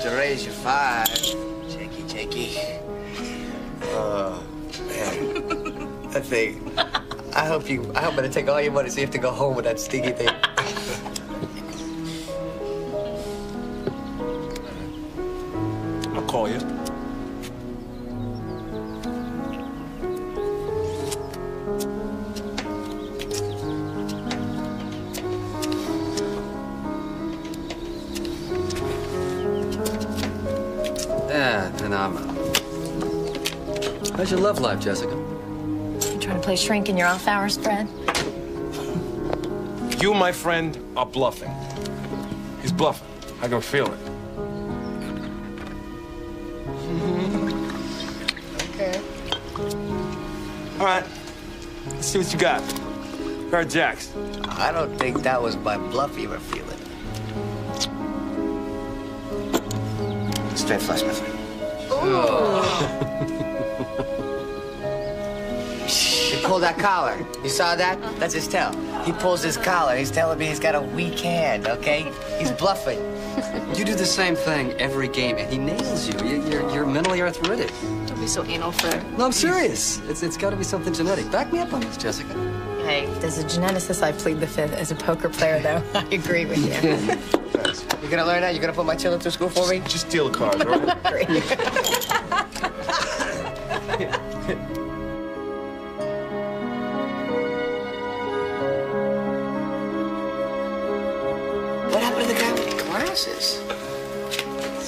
to raise you 5. Jakey. Oh, man. That thing. I hope it'll take all your money so you have to go home with that stinky thing. I'll call you. And I'm out. How's your love life, Jessica? You trying to play shrink in your off hours, Fred? You, my friend, are bluffing. He's bluffing. I can feel it. Okay. All right. Let's see what you got. Pair of jacks. I don't think that was my bluff you were feeling. Straight flush, my friend. He pulled that collar. You saw that? That's his tell. He pulls his collar. He's telling me he's got a weak hand, okay? He's bluffing. You do the same thing every game, and he nails you. You're mentally arthritic. Don't be so anal, Fred. No, I'm serious. It's got to be something genetic. Back me up on this, Jessica. Hey, as a geneticist, I plead the fifth. As a poker player, though, I agree with you. You gonna learn that? You gonna put my children through school for me? Just steal the cards, all right? Great. What happened to the guy with the glasses?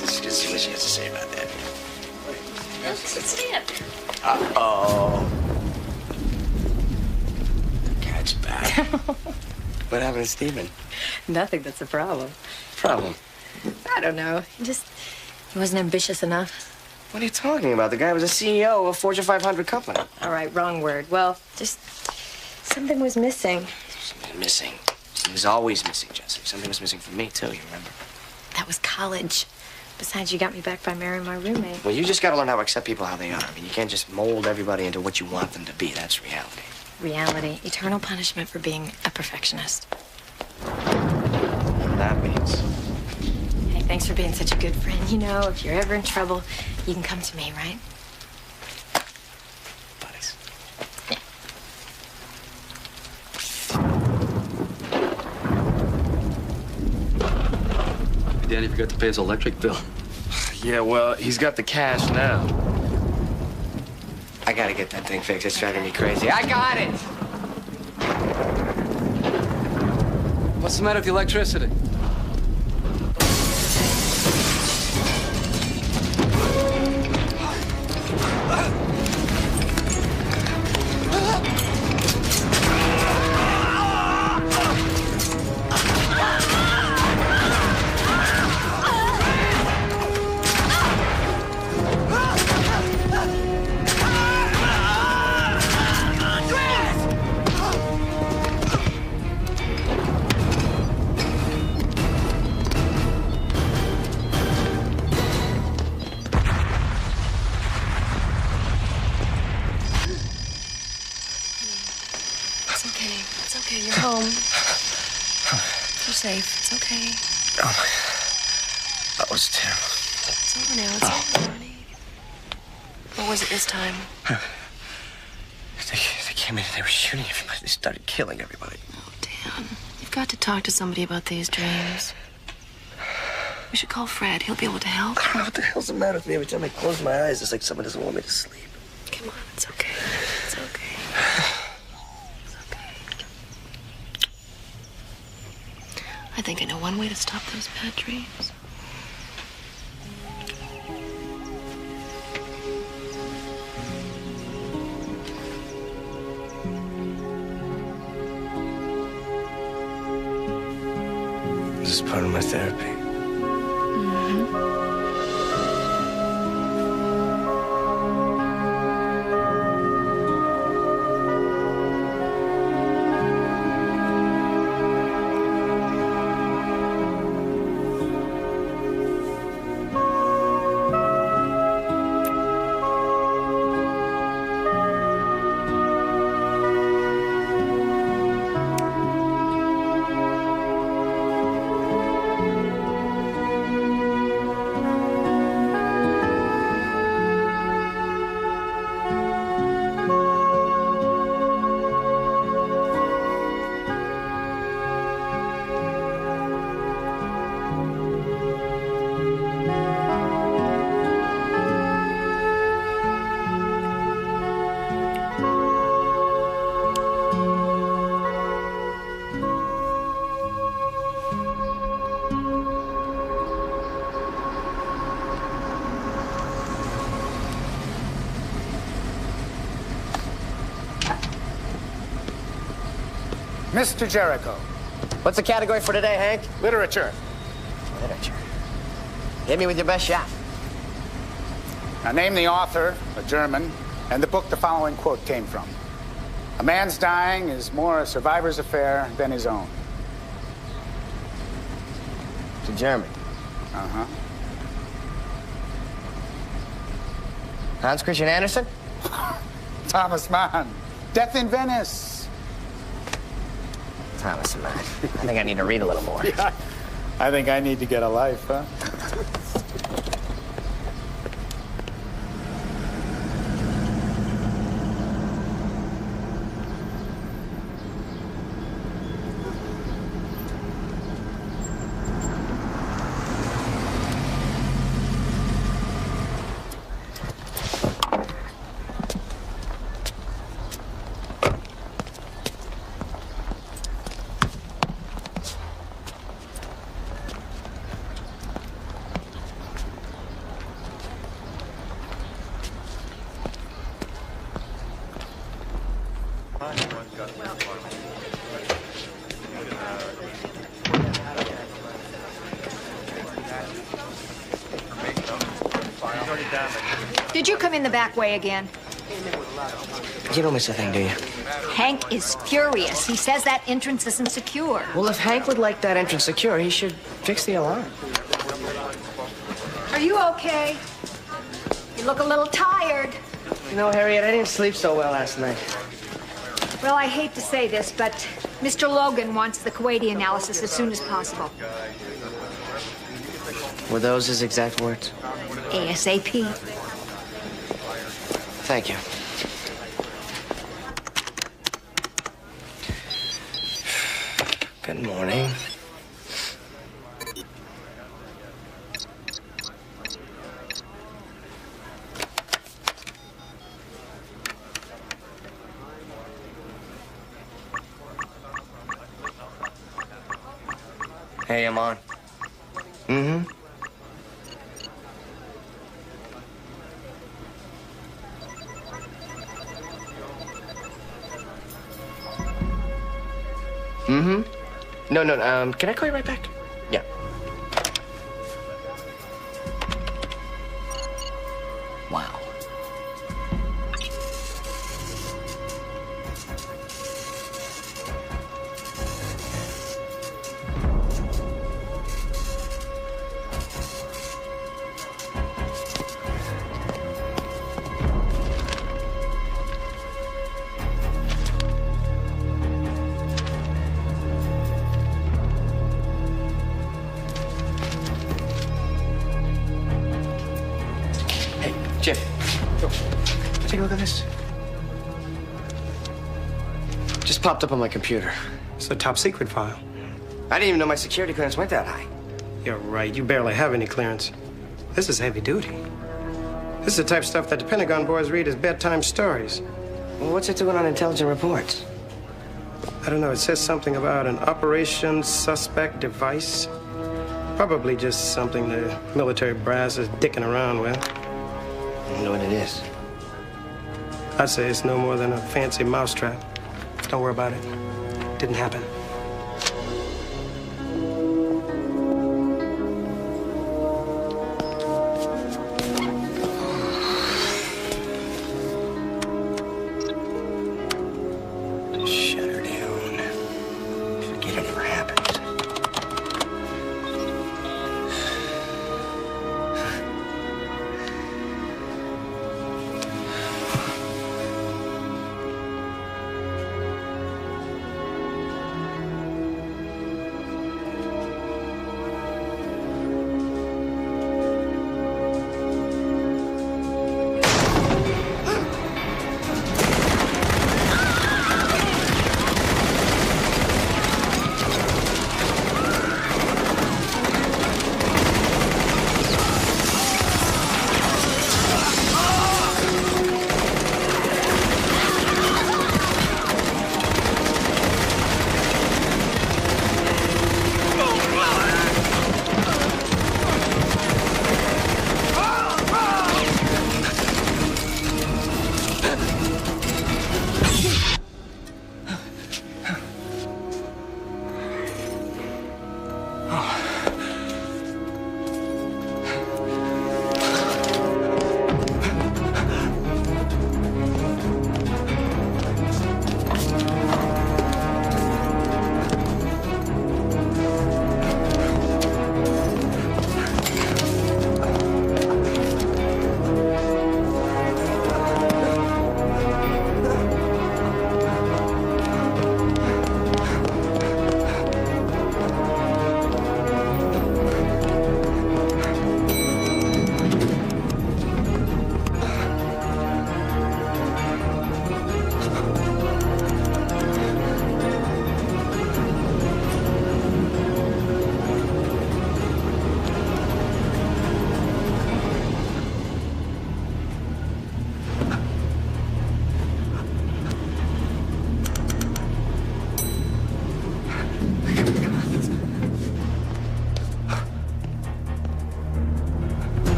Let's see what she has to say about that. Uh-oh. The cat's back. What happened to Stephen? Nothing that's a problem. Problem? I don't know. He wasn't ambitious enough. What are you talking about? The guy was a CEO of a Fortune 500 company. All right, wrong word. Well, just something was missing. Missing. He was always missing, Jesse. Something was missing from me, too, you remember? That was college. Besides, you got me back by marrying my roommate. Well, you just gotta learn how to accept people how they are. I mean, you can't just mold everybody into what you want them to be. That's reality. Reality. Eternal punishment for being a perfectionist. What that means. Hey, thanks for being such a good friend. You know, if you're ever in trouble, you can come to me, right? Buddies. Yeah. Danny forgot to pay his electric bill. Yeah, well, he's got the cash now. I gotta get that thing fixed. It's driving me crazy. I got it! What's the matter with the electricity? You're home. You're safe. It's okay. Oh, my. That was terrible. It's over now. It's over, honey. What was it this time? They came in and they were shooting everybody. They started killing everybody. Oh, Dan. You've got to talk to somebody about these dreams. We should call Fred. He'll be able to help. I don't know what the hell's the matter with me. Every time I close my eyes, it's like someone doesn't want me to sleep. Come on. It's okay. It's okay. I think I know one way to stop those bad dreams. This is part of my therapy. Mr. Jericho. What's the category for today, Hank? Literature. Literature. Hit me with your best shot. Now name the author, a German, and the book the following quote came from. A man's dying is more a survivor's affair than his own. It's a German. Uh-huh. Hans Christian Andersen? Thomas Mann. Death in Venice. Thomas Mann. I think I need to read a little more. Yeah, I think I need to get a life, huh? Did you come in the back way again? You don't miss a thing, do you? Hank is furious. He says that entrance isn't secure. Well, if Hank would like that entrance secure, he should fix the alarm. Are you okay? You look a little tired. You know, Harriet, I didn't sleep so well last night. Well, I hate to say this, but Mr. Logan wants the Kuwaiti analysis as soon as possible. Were those his exact words? ASAP. Thank you. Good morning. Hey, I'm on. Mm-hmm. Mm-hmm. No, can I call you right back? Yeah. Wow. Jim, take a look at this. Just popped up on my computer. It's a top secret file. I didn't even know my security clearance went that high. You're right. You barely have any clearance. This is heavy duty. This is the type of stuff that the Pentagon boys read as bedtime stories. Well, what's it doing on intelligent reports? I don't know. It says something about an operation suspect device. Probably just something the military brass is dicking around with. I don't know what it is. I'd say it's no more than a fancy mousetrap. Don't worry about it. Didn't happen. Shut her down. Forget it ever happened.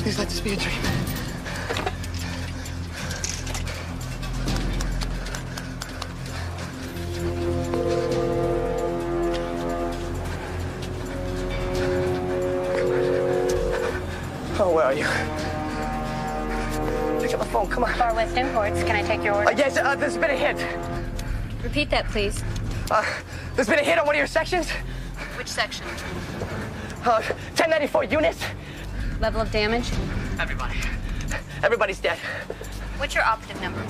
Please let this be a dream. Oh, where are you? Pick up the phone, come on. Far West Imports, can I take your order? Yes, there's been a hit. Repeat that, please. There's been a hit on one of your sections. Which section? 1094 units. Level of damage? Everybody. Everybody's dead. What's your operative number?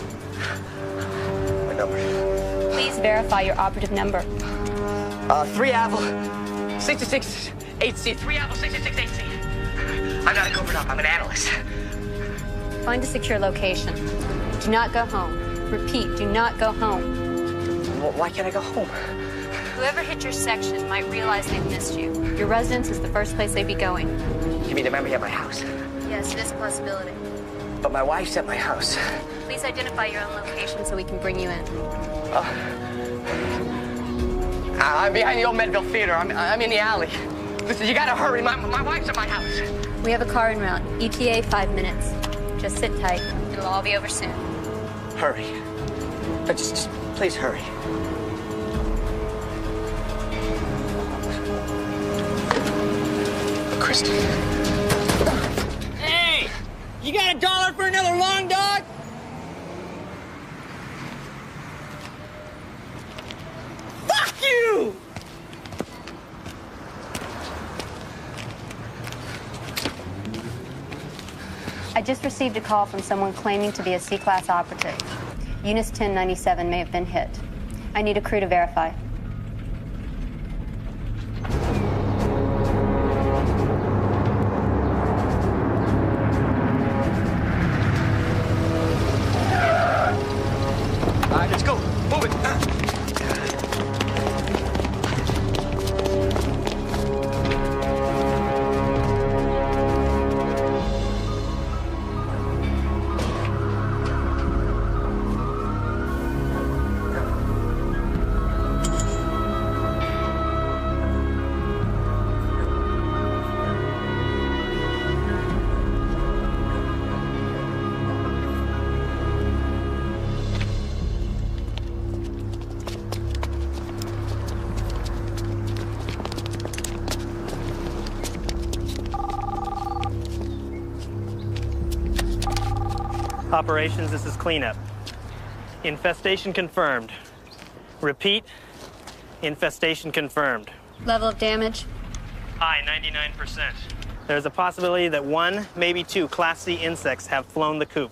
My number. Please verify your operative number. 3 Aval, 66 8C. 3 Aval, 66 8C. I'm not a covert op, I'm an analyst. Find a secure location. Do not go home. Repeat, do not go home. Well, why can't I go home? Whoever hit your section might realize they've missed you. Your residence is the first place they'd be going. You mean the memory at my house? Yes, it is a possibility. But my wife's at my house. Please identify your own location so we can bring you in. I'm behind the old Medville Theater. I'm in the alley. Listen, you gotta hurry. My wife's at my house. We have a car en route. ETA 5 minutes. Just sit tight. It'll all be over soon. Hurry. Just please hurry. Kristen. Hey! You got $1 for another long dog? Fuck you! I just received a call from someone claiming to be a C-class operative. Units 1097 may have been hit. I need a crew to verify. All right, let's go. Move it. Operations, this is cleanup. Infestation confirmed. Repeat, infestation confirmed. Level of damage? High, 99%. There's a possibility that 1, maybe 2 Class C insects have flown the coop.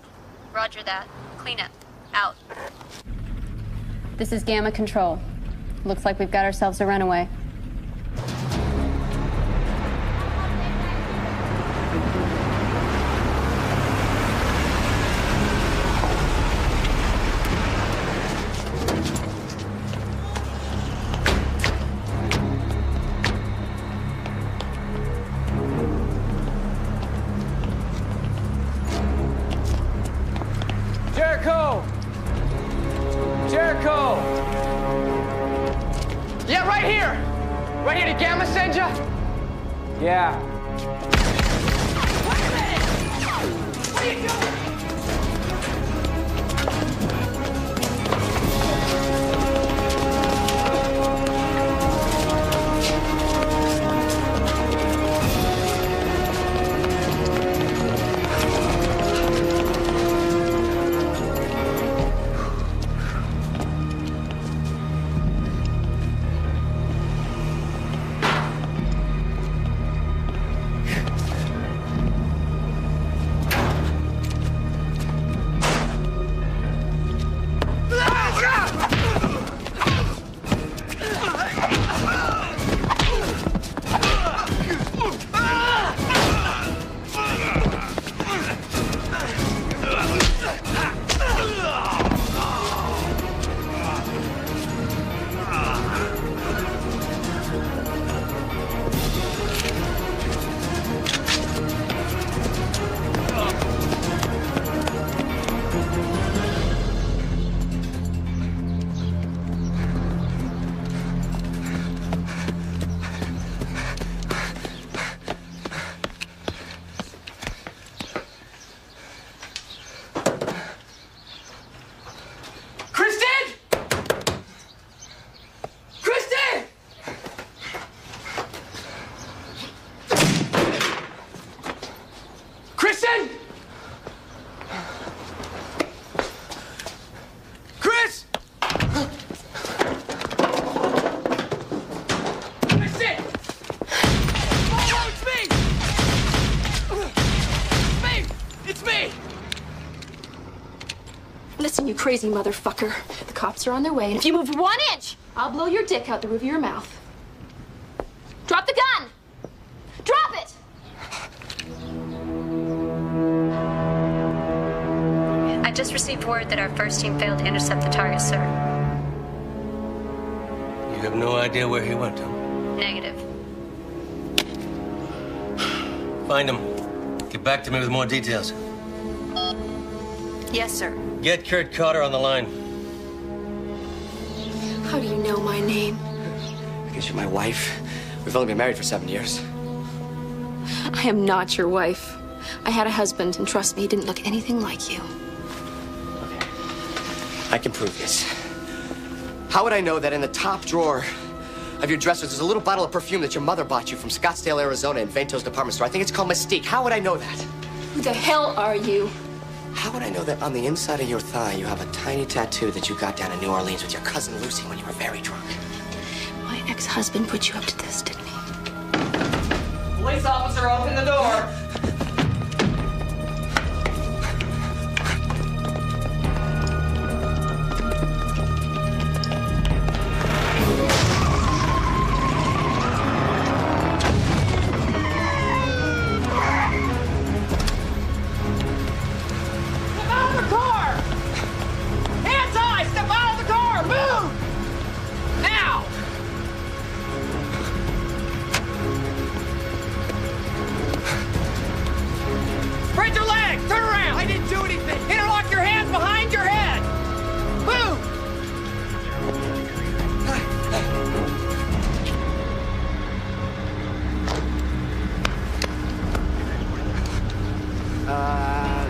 Roger that. Cleanup. Out. This is Gamma Control. Looks like we've got ourselves a runaway. Jericho! Yeah, right here! Right here, did Gamma send ya? Yeah. Wait a minute! What are you doing? you crazy motherfucker. The cops are on their way, and if you move 1 inch, I'll blow your dick out the roof of your mouth. Drop the gun! Drop it! I just received word that our first team failed to intercept the target, sir. You have no idea where he went, huh? Negative. Find him. Get back to me with more details. Yes, sir. Get Kurt Carter on the line. How do you know my name? Because you're my wife. We've only been married for 7 years. I am not your wife. I had a husband, and trust me, he didn't look anything like you. I can prove this. How would I know that in the top drawer of your dresser there's a little bottle of perfume that your mother bought you from Scottsdale, Arizona in Vento's department store? I think it's called Mystique. How would I know that? Who the hell are you? How would I know that on the inside of your thigh you have a tiny tattoo that you got down in New Orleans with your cousin Lucy when you were very drunk? My ex-husband put you up to this, didn't he? Police officer, open the door!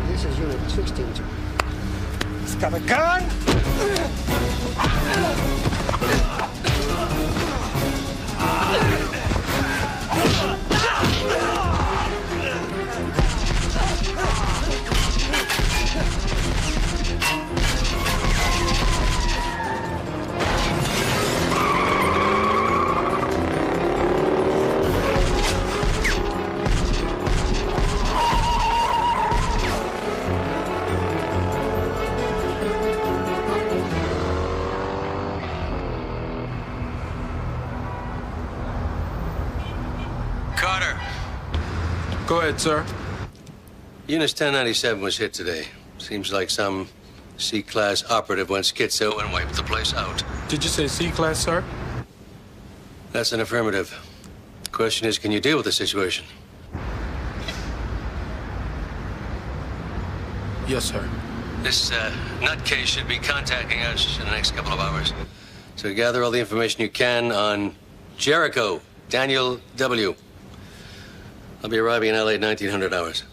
This is Unit 16. He's got a gun? Go ahead, sir. Unit 1097 was hit today. Seems like some C-class operative went schizo and wiped the place out. Did you say C-class, sir? That's an affirmative. The question is, can you deal with the situation? Yes, sir. This nutcase should be contacting us in the next couple of hours. So gather all the information you can on Jericho, Daniel W. I'll be arriving in LA at 1900 hours.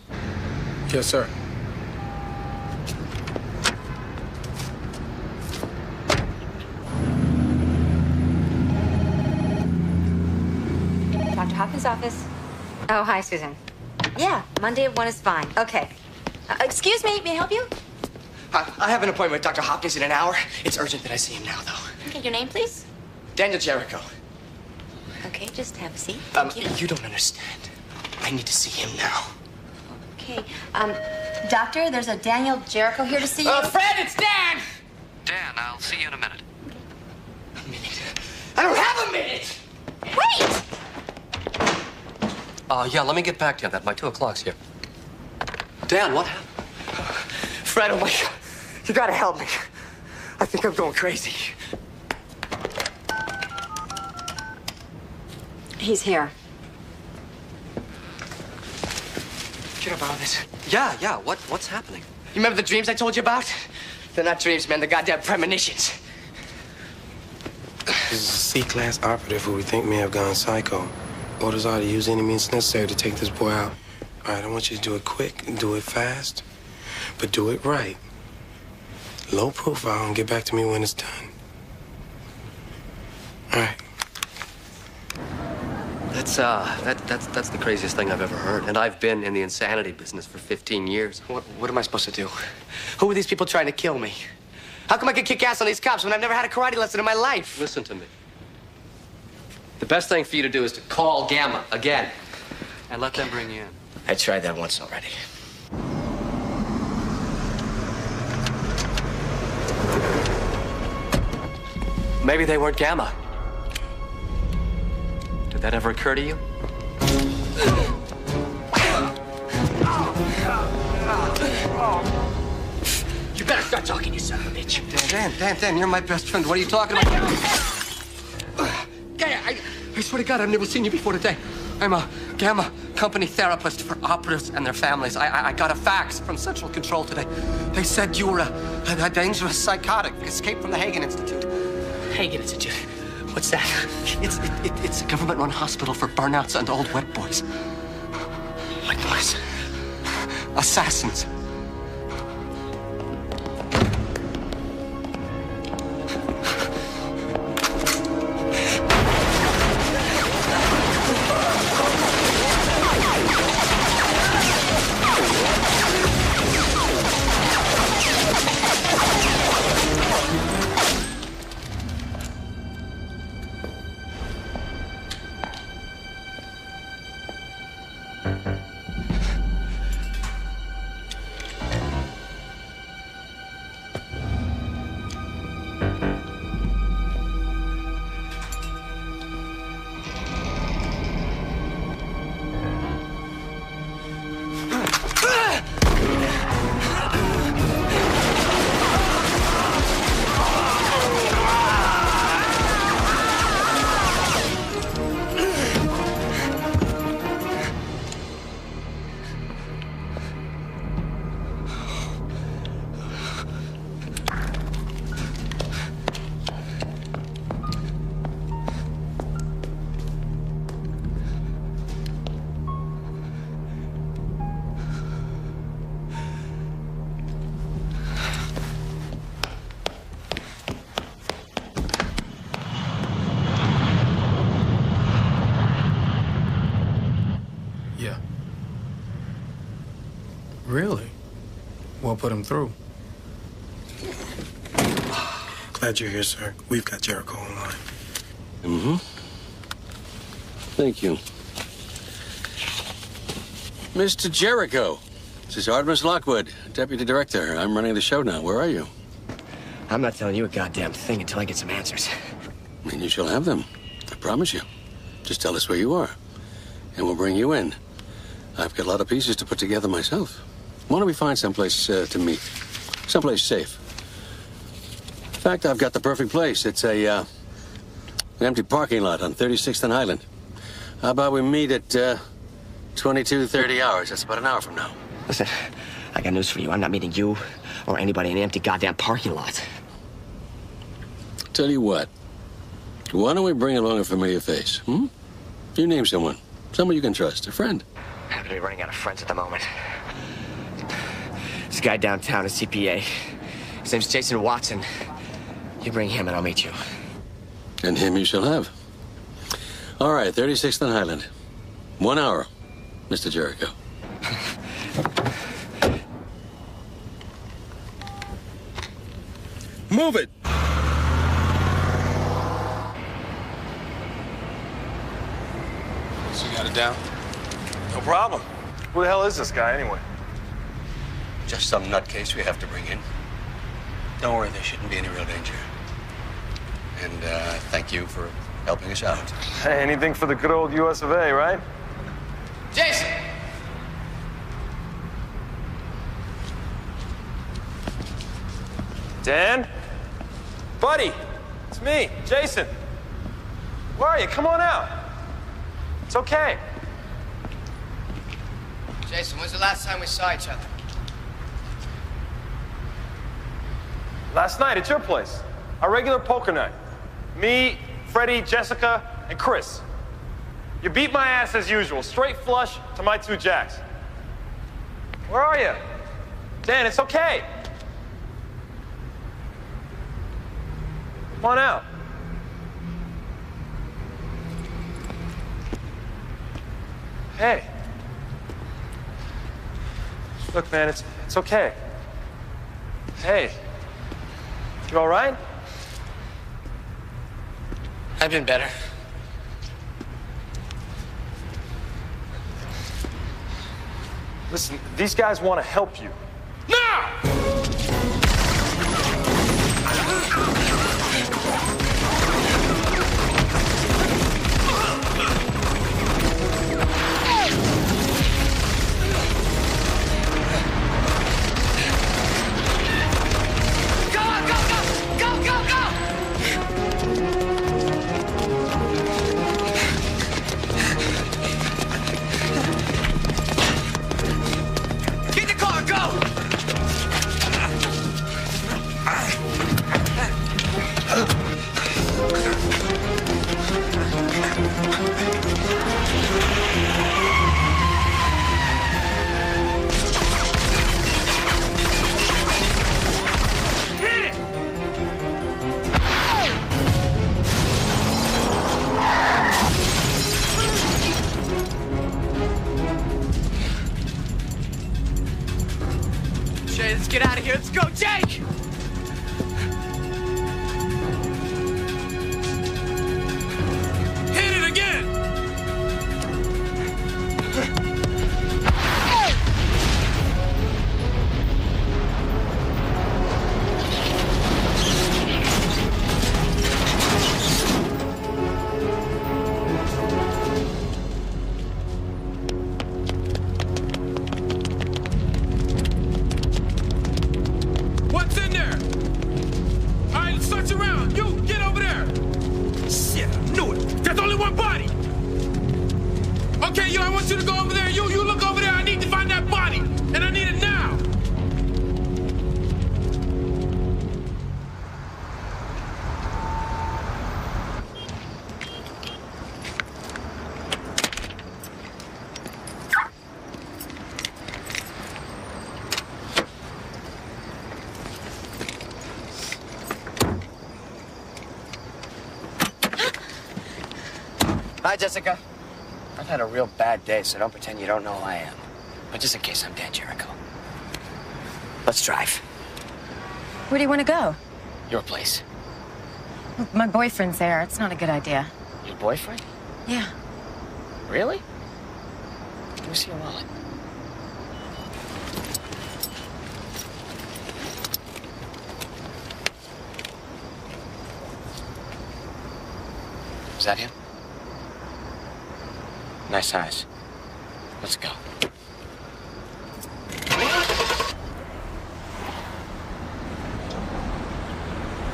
Yes, sir. Dr. Hopkins' office. Oh, hi, Susan. Yeah, Monday at 1 is fine. Okay. Excuse me, may I help you? I have an appointment with Dr. Hopkins in an hour. It's urgent that I see him now, though. Okay, your name, please? Daniel Jericho. Okay, just have a seat. Thank you. You don't understand. I need to see him now. Okay. Doctor, there's a Daniel Jericho here to see you. Fred, it's Dan! Dan, I'll see you in a minute. A minute? I don't have a minute! Wait! Yeah, let me get back to you on that. My 2 o'clock's here. Dan, what happened? Fred, oh my God. You gotta help me. I think I'm going crazy. He's here. Can I borrow this? Yeah. What's happening? You remember the dreams I told you about? They're not dreams, man. They're goddamn premonitions. This is a C-class operative who we think may have gone psycho. Orders are to use any means necessary to take this boy out. All right, I want you to do it quick and do it fast, but do it right. Low profile and get back to me when it's done. All right. That's the craziest thing I've ever heard. And I've been in the insanity business for 15 years. What am I supposed to do? Who are these people trying to kill me? How come I could kick ass on these cops when I've never had a karate lesson in my life? Listen to me. The best thing for you to do is to call Gamma again and let them bring you in. I tried that once already. Maybe they weren't Gamma. Did that ever occur to you? You better start talking, you son of a bitch. Dan, you're my best friend. What are you talking about? I swear to God, I've never seen you before today. I'm a Gamma company therapist for operatives and their families. I got a fax from Central Control today. They said you were a dangerous psychotic escaped from the Hagen Institute. Hagen Institute? What's that? It's a government-run hospital for burnouts and old wet boys. Wet boys? Assassins. Really? We'll put him through. Glad you're here, sir. We've got Jericho online. Mm-hmm. Thank you. Mr. Jericho, this is Artemis Lockwood, Deputy Director. I'm running the show now. Where are you? I'm not telling you a goddamn thing until I get some answers. And you shall have them. I promise you. Just tell us where you are, and we'll bring you in. I've got a lot of pieces to put together myself. Why don't we find someplace to meet? Someplace safe. In fact, I've got the perfect place. It's an empty parking lot on 36th and Highland. How about we meet at 22:30 hours? That's about an hour from now. Listen, I got news for you. I'm not meeting you or anybody in an empty goddamn parking lot. Tell you what. Why don't we bring along a familiar face? You name someone. Someone you can trust. A friend. I happen to be running out of friends at the moment. This guy downtown is CPA. His name's Jason Watson. You bring him and I'll meet you. And him you shall have. All right, 36th and Highland. 1 hour, Mr. Jericho. Move it! So you got it down? No problem. Who the hell is this guy, anyway? Just some nutcase we have to bring in. Don't worry, there shouldn't be any real danger. And thank you for helping us out. Hey, anything for the good old US of A, right? Jason! Dan? Buddy, it's me, Jason. Where are you? Come on out. It's okay. Jason, when's the last time we saw each other? Last night at your place. Our regular poker night. Me, Freddie, Jessica, and Chris. You beat my ass as usual, straight flush to my 2 jacks. Where are you? Dan, it's okay. Come on out. Hey. Look, man, it's okay. Hey. You all right? I've been better. Listen, these guys want to help you. No! right, let's get out of here. Let's go, Jake! Hit it again! What's in there? All right, let's search around. You, get over there. Shit, I knew it. There's only one body. Okay, yo, I want you to go over there. You look over there. I need to find that body. And I need it now. Hi, Jessica. I've had a real bad day, so don't pretend you don't know who I am. But just in case, I'm Dan Jericho. Let's drive. Where do you want to go? Your place. Look, my boyfriend's there. It's not a good idea. Your boyfriend? Yeah. Really? Let me see your wallet. Is that him? Nice eyes. Let's go.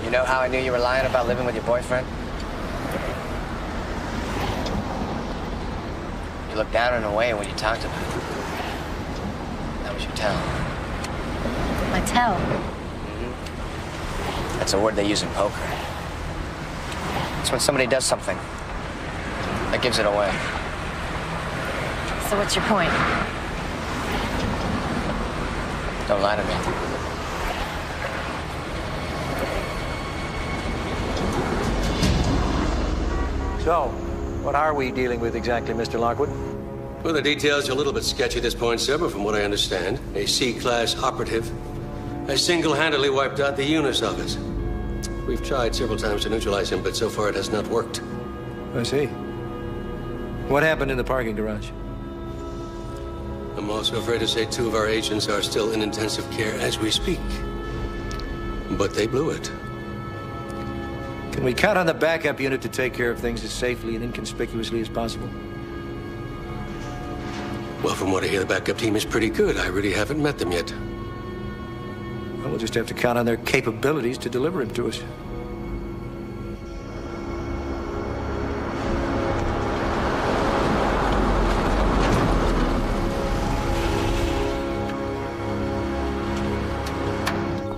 You know how I knew you were lying about living with your boyfriend? You looked down and away when you talked about it. That was your tell. My tell? Mm-hmm. That's a word they use in poker. It's when somebody does something that gives it away. So what's your point? Don't lie to me. So, what are we dealing with exactly, Mr. Lockwood? Well, the details are a little bit sketchy at this point, sir, but from what I understand, a C-class operative has single-handedly wiped out the Eunice office. We've tried several times to neutralize him, but so far it has not worked. I see. What happened in the parking garage? I'm also afraid to say 2 of our agents are still in intensive care as we speak. But they blew it. Can we count on the backup unit to take care of things as safely and inconspicuously as possible? Well, from what I hear, the backup team is pretty good. I really haven't met them yet. Well, we'll just have to count on their capabilities to deliver him to us.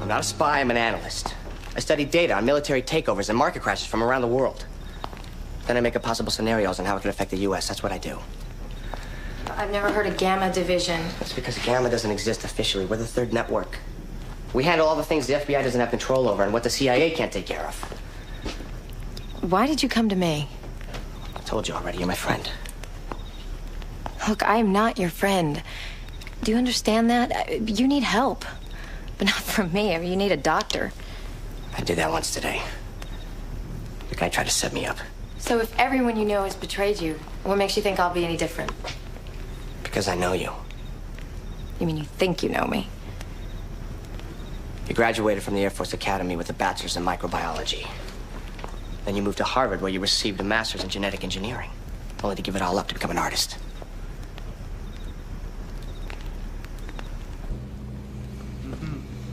I'm not a spy, I'm an analyst. I study data on military takeovers and market crashes from around the world. Then I make up possible scenarios on how it can affect the U.S. That's what I do. I've never heard of Gamma Division. That's because Gamma doesn't exist officially. We're the third network. We handle all the things the FBI doesn't have control over and what the CIA can't take care of. Why did you come to me? I told you already, you're my friend. Look, I am not your friend. Do you understand that? You need help. But not from me. I mean, you need a doctor. I did that once today. The guy tried to set me up. So if everyone you know has betrayed you, what makes you think I'll be any different? Because I know you. You mean you think you know me? You graduated from the Air Force Academy with a bachelor's in microbiology. Then you moved to Harvard, where you received a master's in genetic engineering, only to give it all up to become an artist.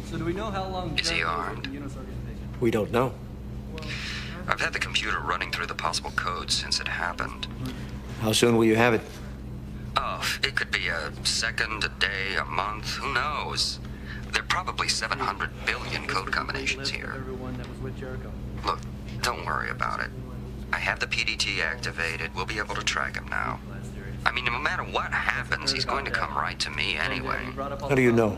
So do we know how long... Is he armed? We don't know. I've had the computer running through the possible codes since it happened. How soon will you have it? Oh, it could be a second, a day, a month, who knows? There are probably 700 billion code combinations here. Look, don't worry about it. I have the PDT activated. We'll be able to track him now. I mean, no matter what happens, he's going to come right to me anyway. How do you know?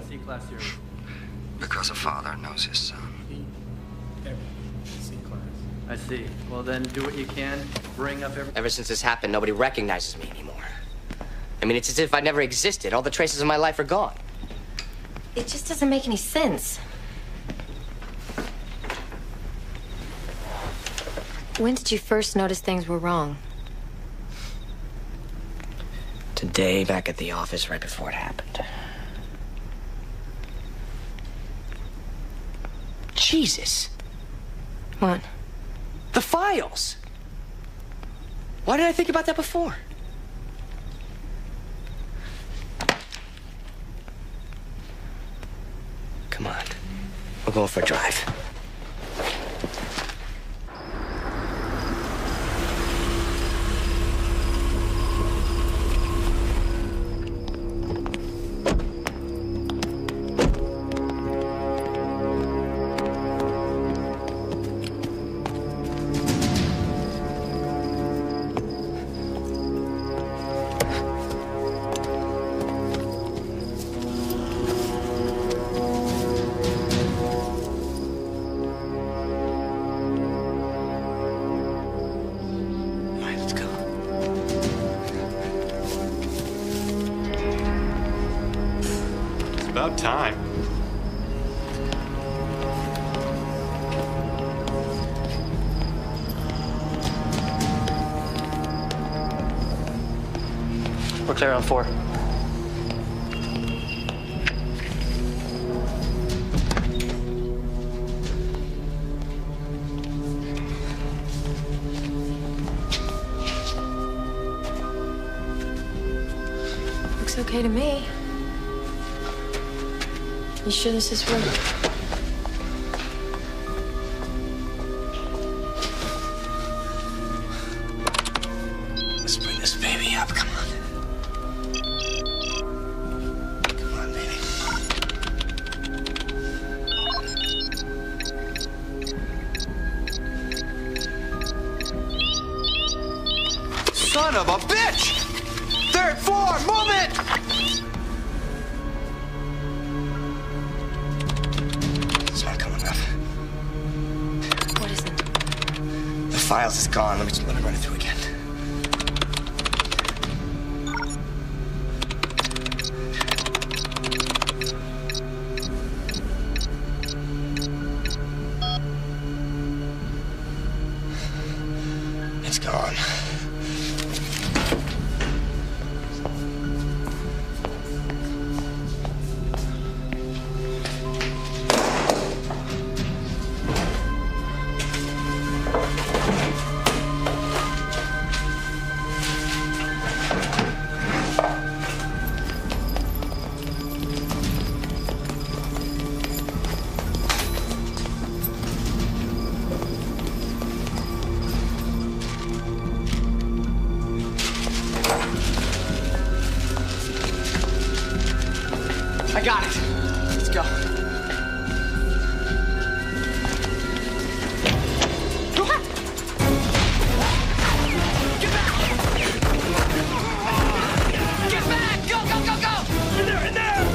Because a father knows his son. I see. Well, then do what you can. Bring up every... Ever since this happened, nobody recognizes me anymore. I mean, it's as if I never existed. All the traces of my life are gone. It just doesn't make any sense. When did you first notice things were wrong? Today, back at the office, right before it happened. Jesus. What? The files. Why didn't I think about that before? Come on. We're going for a drive. About time. We're clear on 4. Looks okay to me. You sure this is real? Let's bring this baby up. Come on. Come on, baby. Son of a bitch! 3rd floor, move it! It's not coming up. What is it? The files is gone. Let me run it through again. It's gone. I got it. Let's go. Go back! Get back! Get back! Go, go, go, go! In there, in there!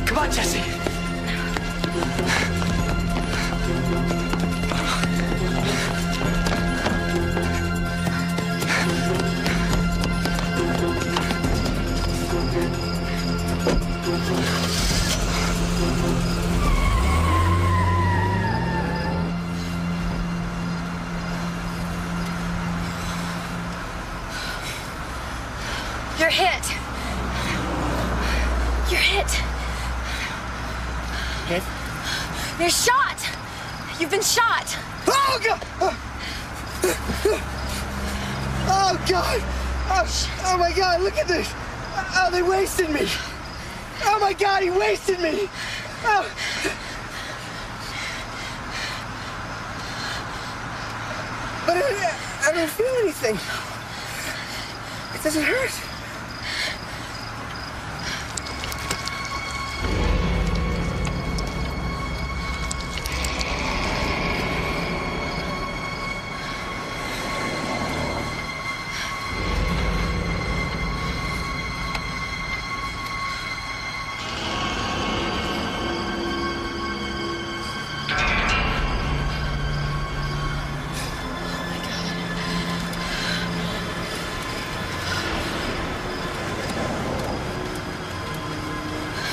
Come on, Jesse. You're hit. You're hit. Hit? You're shot. You've been shot. Oh, God! Oh, God! Oh, my God, look at this! Oh, they wasted me! Oh, my God, he wasted me! Oh. But I don't feel anything. It doesn't hurt.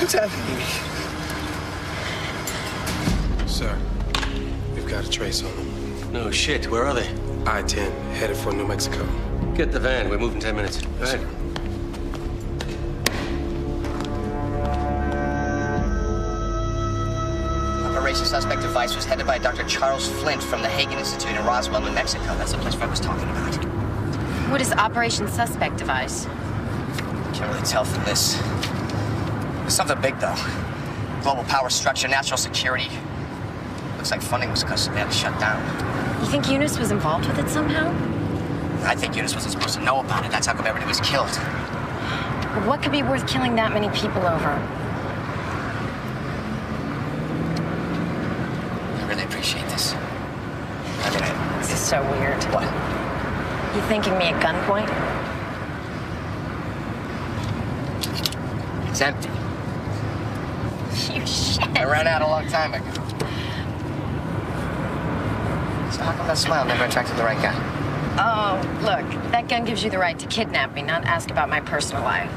What's happening? Sir, we've got a trace on them. No shit. Where are they? I-10, headed for New Mexico. Get the van. We move in 10 minutes. Go ahead. Operation Suspect Device was headed by Dr. Charles Flint from the Hagen Institute in Roswell, New Mexico. That's the place Fred was talking about. What is Operation Suspect Device? Can't really tell from this. It's something big, though. Global power structure, national security. Looks like funding was cut, so they had to shut down. You think Eunice was involved with it somehow? I think Eunice wasn't supposed to know about it. That's how come everybody was killed. What could be worth killing that many people over? I really appreciate this. I mean, This is so weird. What? You thinking me at gunpoint? It's empty. You shit. I ran out a long time ago. So how come that smile never attracted the right guy? Oh, look, that gun gives you the right to kidnap me, not ask about my personal life.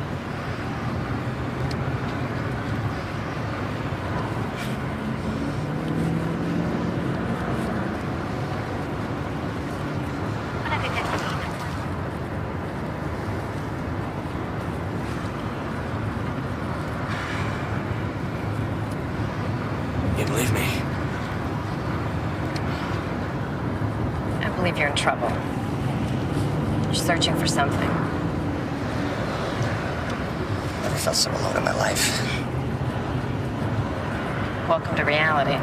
You believe me? I believe you're in trouble. You're searching for something. Never felt so alone in my life. Welcome to reality.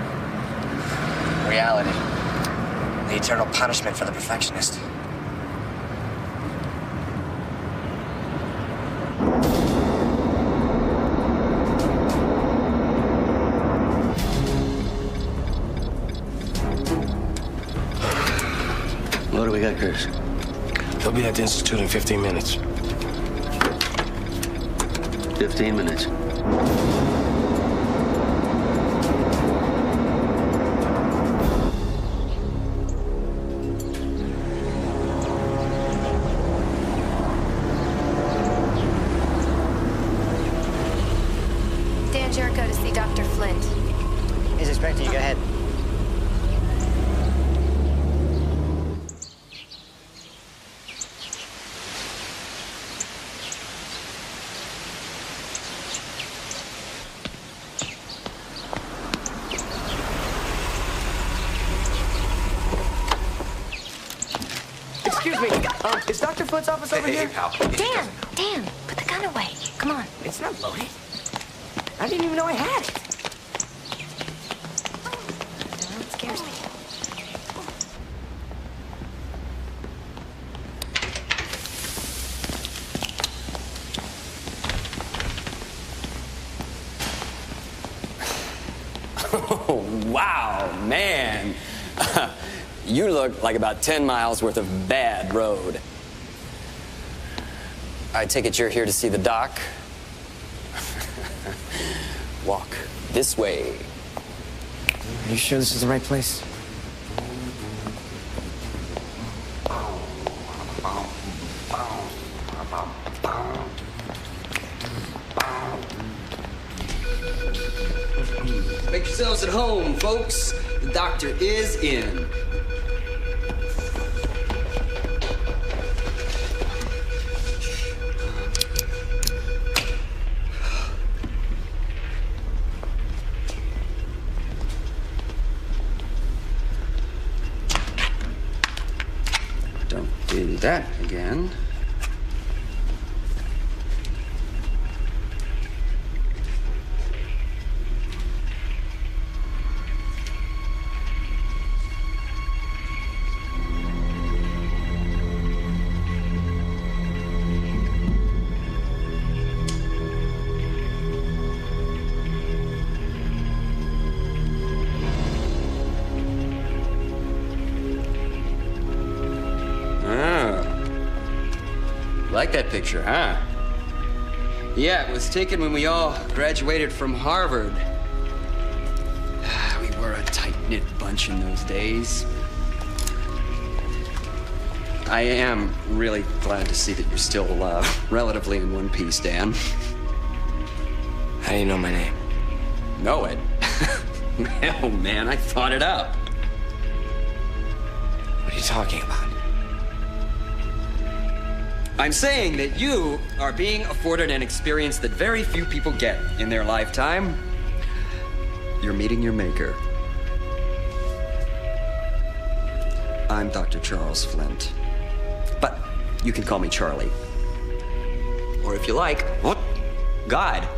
Reality. The eternal punishment for the perfectionist. What do we got, Chris? They'll be at the Institute in 15 minutes. 15 minutes. Dan Jericho to see Dr. Flint. He's expecting you. Go ahead. Excuse me, is Dr. Flint's office over here? Pal. Dan, put the gun away. Come on. It's not loaded. I didn't even know I had it. It scares me. Oh, wow, man. You look like about 10 miles worth of bad road. I take it you're here to see the doc? Walk this way. Are you sure this is the right place? Make yourselves at home, folks. The doctor is in. Don't do that again. Like that picture, huh? Yeah, it was taken when we all graduated from Harvard. We were a tight-knit bunch in those days. I am really glad to see that you're still relatively in one piece, Dan. How do you know my name? Know it? Oh, man, I thought it up. What are you talking about? I'm saying that you are being afforded an experience that very few people get in their lifetime. You're meeting your maker. I'm Dr. Charles Flint. But you can call me Charlie. Or if you like, what? God.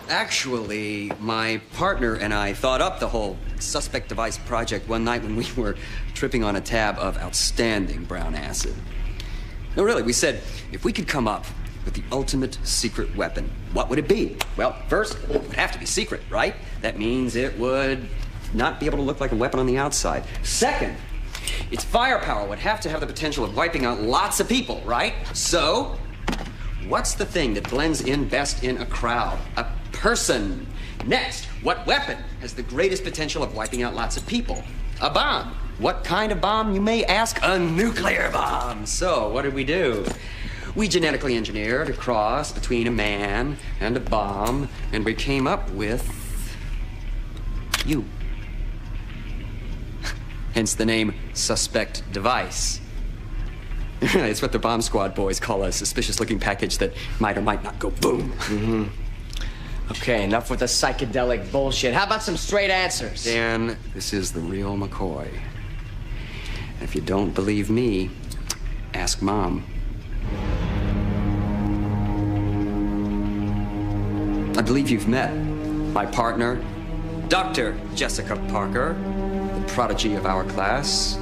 Actually, my partner and I thought up the whole suspect device project one night when we were tripping on a tab of outstanding brown acid. No, really, we said, if we could come up with the ultimate secret weapon, what would it be? Well, first, it would have to be secret, right? That means it would not be able to look like a weapon on the outside. Second, its firepower would have to have the potential of wiping out lots of people, right? So, what's the thing that blends in best in a crowd? A person. Next, what weapon has the greatest potential of wiping out lots of people? A bomb. What kind of bomb, you may ask? A nuclear bomb. So, what did we do? We genetically engineered a cross between a man and a bomb, and we came up with you. Hence the name Suspect Device. It's what the bomb squad boys call a suspicious-looking package that might or might not go boom. Mm-hmm. Okay, enough with the psychedelic bullshit. How about some straight answers? Dan, this is the real McCoy. And if you don't believe me, ask Mom. I believe you've met my partner, Dr. Jessica Parker, the prodigy of our class.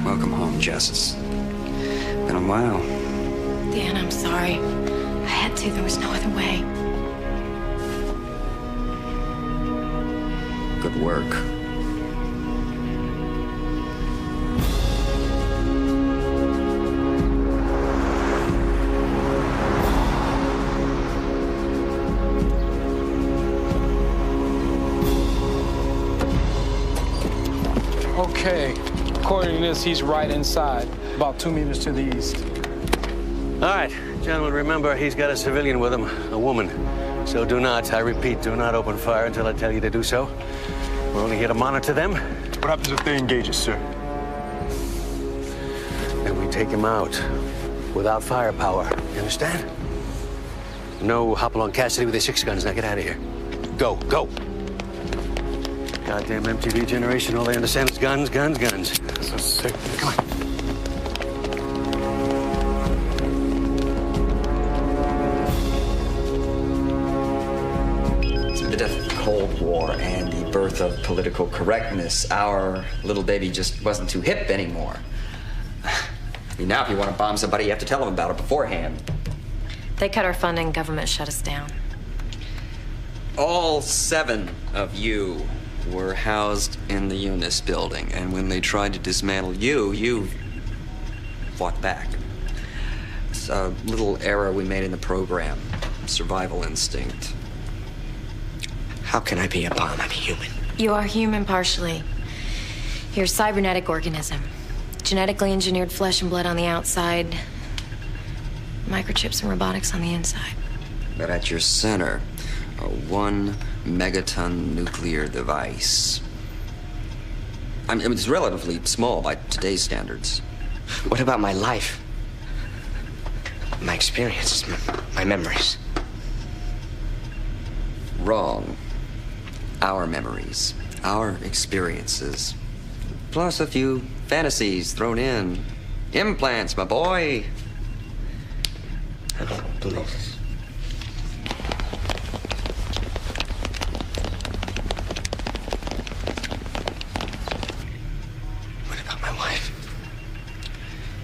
Welcome home, Jess. It's been a while. Dan, I'm sorry. I had to. There was no other way. Good work. Okay. According to this, he's right inside, about 2 meters to the east. All right, gentlemen, remember, he's got a civilian with him, a woman. So do not, I repeat, do not open fire until I tell you to do so. We're only here to monitor them. What happens if they engage us, sir? And we take him out without firepower. You understand? No Hopalong Cassidy with his 6 guns. Now get out of here. Go, go. Goddamn MTV generation. All they understand is guns, guns, guns. So sick. Come on. The death of the Cold War and the birth of political correctness, our little baby just wasn't too hip anymore. I mean, now if you want to bomb somebody, you have to tell them about it beforehand. They cut our funding, government shut us down. All 7 of you were housed in the Eunice building, and when they tried to dismantle you, you fought back. It's a little error we made in the program. Survival instinct. How can I be a bomb? I'm human. You are human partially. You're a cybernetic organism. Genetically engineered flesh and blood on the outside. Microchips and robotics on the inside. But at your center, a 1 megaton nuclear device. I mean, it's relatively small by today's standards. What about my life? My experiences, my memories? Wrong. Our memories, our experiences, plus a few fantasies thrown in. Implants, my boy. I don't believe this.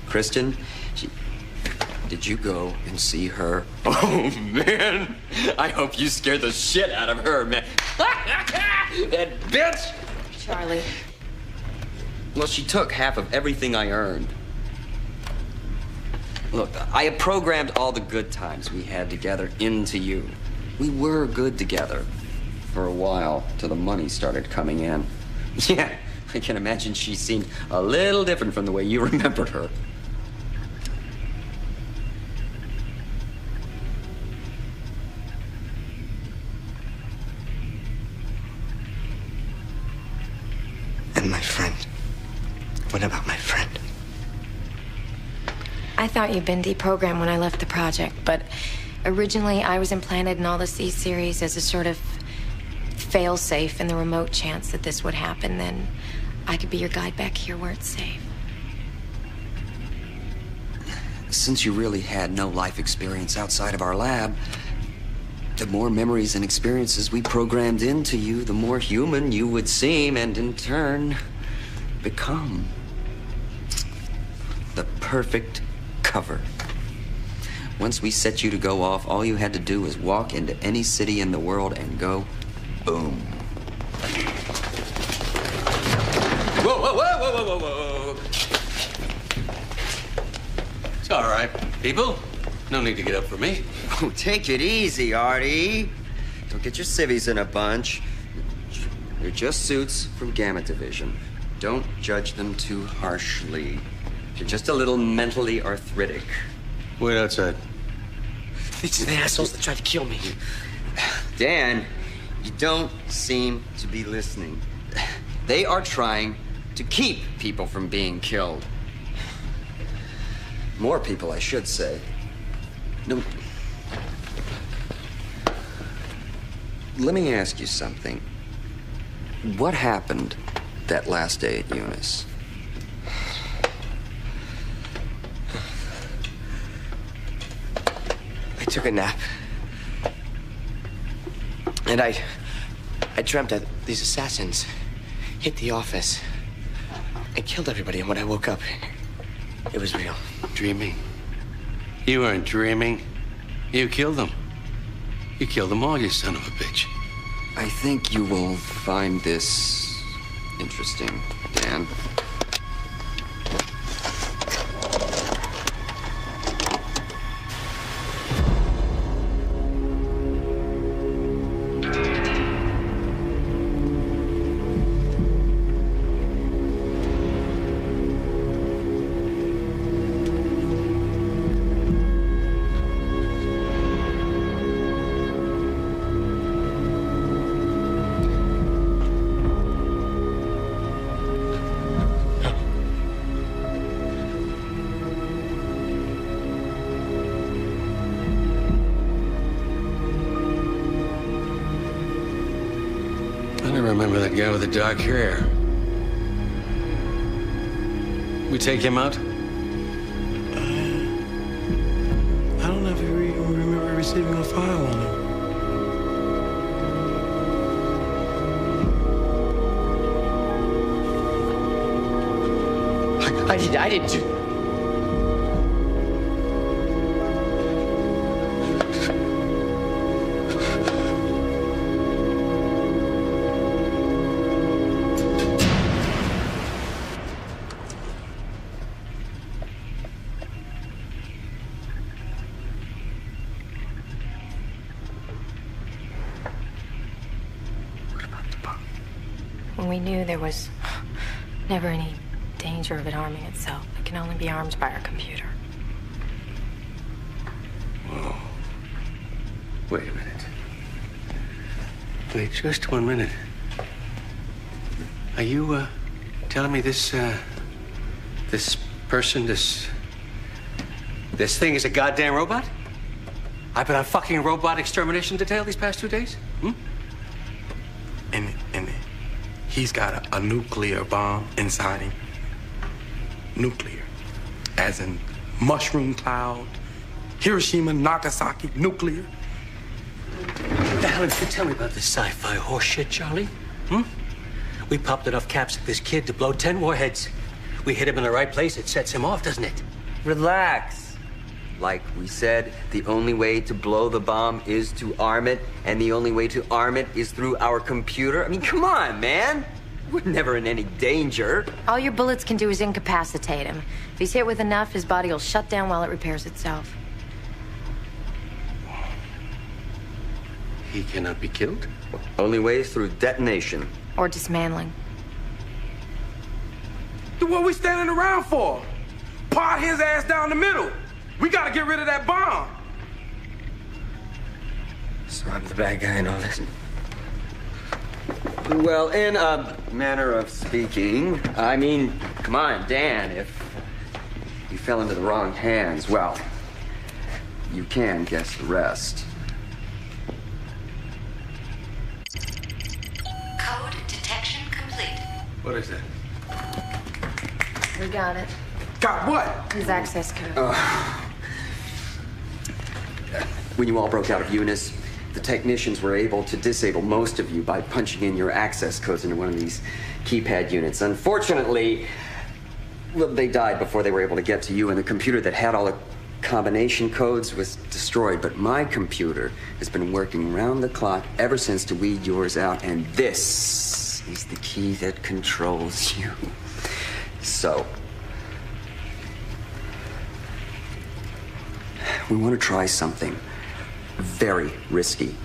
Kristen, did you go and see her? Oh, man. I hope you scared the shit out of her, man. That bitch! Charlie. Well, she took half of everything I earned. Look, I have programmed all the good times we had together into you. We were good together for a while, till the money started coming in. Yeah, I can imagine she seemed a little different from the way you remembered her. And my friend. What about my friend? I thought you'd been deprogrammed when I left the project, but originally I was implanted in all the C series as a sort of fail-safe in the remote chance that this would happen. Then I could be your guide back here where it's safe. Since you really had no life experience outside of our lab, the more memories and experiences we programmed into you, the more human you would seem and in turn become. The perfect cover. Once we set you to go off, all you had to do was walk into any city in the world and go boom. Whoa, whoa, whoa, whoa, whoa, whoa, whoa. It's all right, people. No need to get up for me. Oh, take it easy, Artie. Don't get your civvies in a bunch. They're just suits from Gamma Division. Don't judge them too harshly. You're just a little mentally arthritic. Wait outside. These are the assholes that tried to kill me. Dan, you don't seem to be listening. They are trying to keep people from being killed. More people, I should say. No. Let me ask you something. What happened that last day at Eunice? I took a nap. And I dreamt that these assassins hit the office and killed everybody. And when I woke up, it was real. Dreaming? You weren't dreaming. You killed them. You killed them all, you son of a bitch. I think you will find this interesting, Dan. Remember that guy with the dark hair? We take him out? I don't know if you even remember receiving a file on him. I didn't do. When we knew there was never any danger of it harming itself, it can only be armed by our computer. Whoa. Wait a minute. Wait just 1 minute. Are you, telling me this person, this thing is a goddamn robot? I've been on fucking robot extermination detail these past 2 days? Hmm? And he's got a nuclear bomb inside him. Nuclear. As in mushroom cloud, Hiroshima, Nagasaki, nuclear. Allan, tell me about this sci-fi horseshit, Charlie. Hmm? We popped enough caps at this kid to blow 10 warheads. We hit him in the right place, it sets him off, doesn't it? Relax. Like we said, the only way to blow the bomb is to arm it, and the only way to arm it is through our computer. I mean, come on, man. We're never in any danger. All your bullets can do is incapacitate him. If he's hit with enough, his body will shut down while it repairs itself. He cannot be killed? Only way is through detonation. Or dismantling. Then what we standing around for? Part his ass down the middle. We gotta get rid of that bomb. So I'm the bad guy in all this? Well, in a manner of speaking, I mean, come on, Dan, if you fell into the wrong hands, well, you can guess the rest. Code detection complete. What is that? We got it. Got what? His access code. When you all broke out of Eunice, the technicians were able to disable most of you by punching in your access codes into one of these keypad units. Unfortunately, well, they died before they were able to get to you, and the computer that had all the combination codes was destroyed. But my computer has been working round the clock ever since to weed yours out, and this is the key that controls you. So, we want to try something very risky.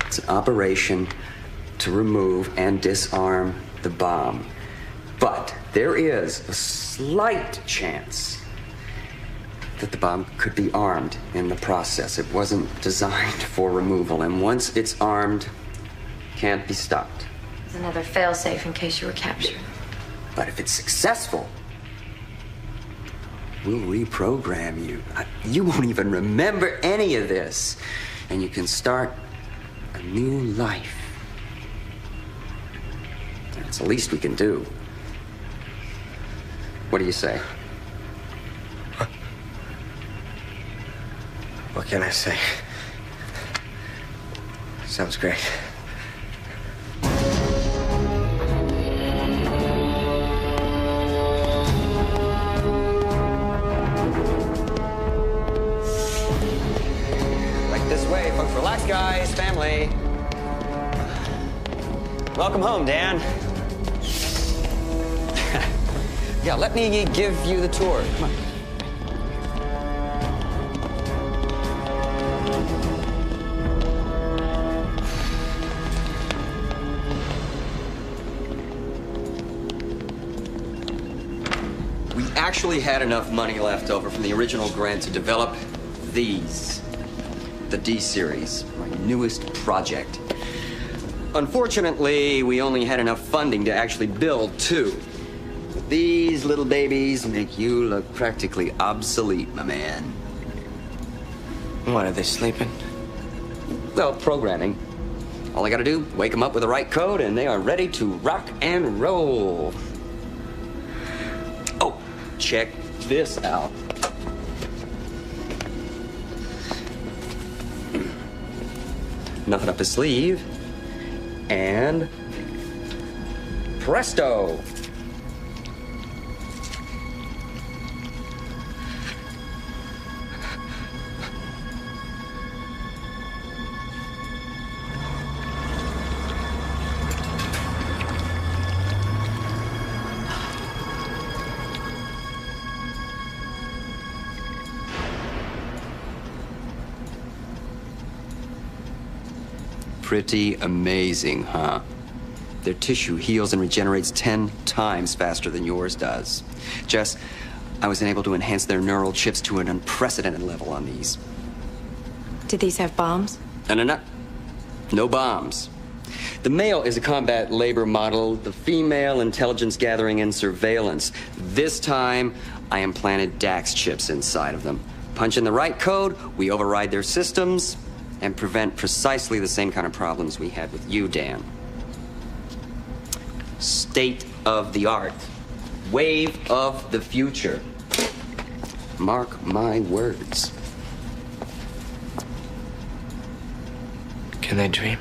It's an operation to remove and disarm the bomb. But there is a slight chance that the bomb could be armed in the process. It wasn't designed for removal, and once it's armed, can't be stopped. It's another failsafe in case you were captured. But if it's successful, we'll reprogram you. You won't even remember any of this. And you can start a new life. That's the least we can do. What do you say? What can I say? Sounds great. Relax, guys, family. Welcome home, Dan. Yeah, let me give you the tour. Come on. We actually had enough money left over from the original grant to develop these. The D-Series, my newest project. Unfortunately, we only had enough funding to actually build two. These little babies make you look practically obsolete, my man. What, are they sleeping? Well, programming. All I gotta do, wake them up with the right code, and they are ready to rock and roll. Oh, check this out. Nothing up his sleeve. And presto. Pretty amazing, huh? Their tissue heals and regenerates 10 times faster than yours does. Jess, I was able to enhance their neural chips to an unprecedented level on these. Did these have bombs? No bombs. The male is a combat labor model, the female intelligence gathering and surveillance. This time, I implanted DAX chips inside of them. Punch in the right code, we override their systems, and prevent precisely the same kind of problems we had with you, Dan. State of the art. Wave of the future. Mark my words. Can they dream?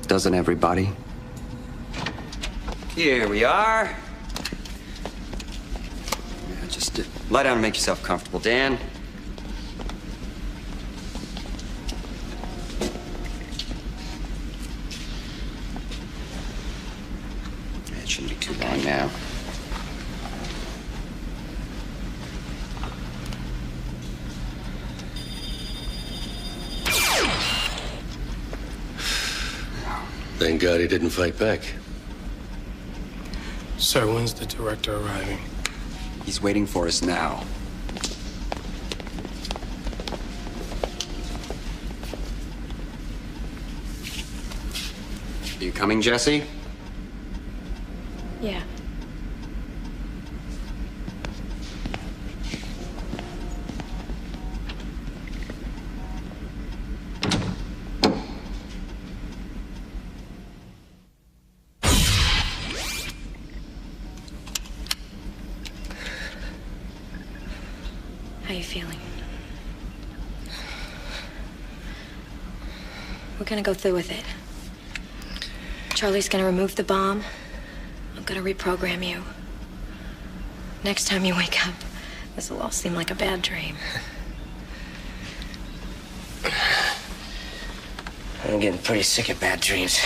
Doesn't everybody? Here we are. Yeah, just lie down and make yourself comfortable, Dan. Thank God he didn't fight back. Sir, when's the director arriving? He's waiting for us now. Are you coming, Jesse? Yeah. How you feeling? We're gonna go through with it. Charlie's gonna remove the bomb. I'm gonna reprogram you. Next time you wake up, this will all seem like a bad dream. I'm getting pretty sick of bad dreams.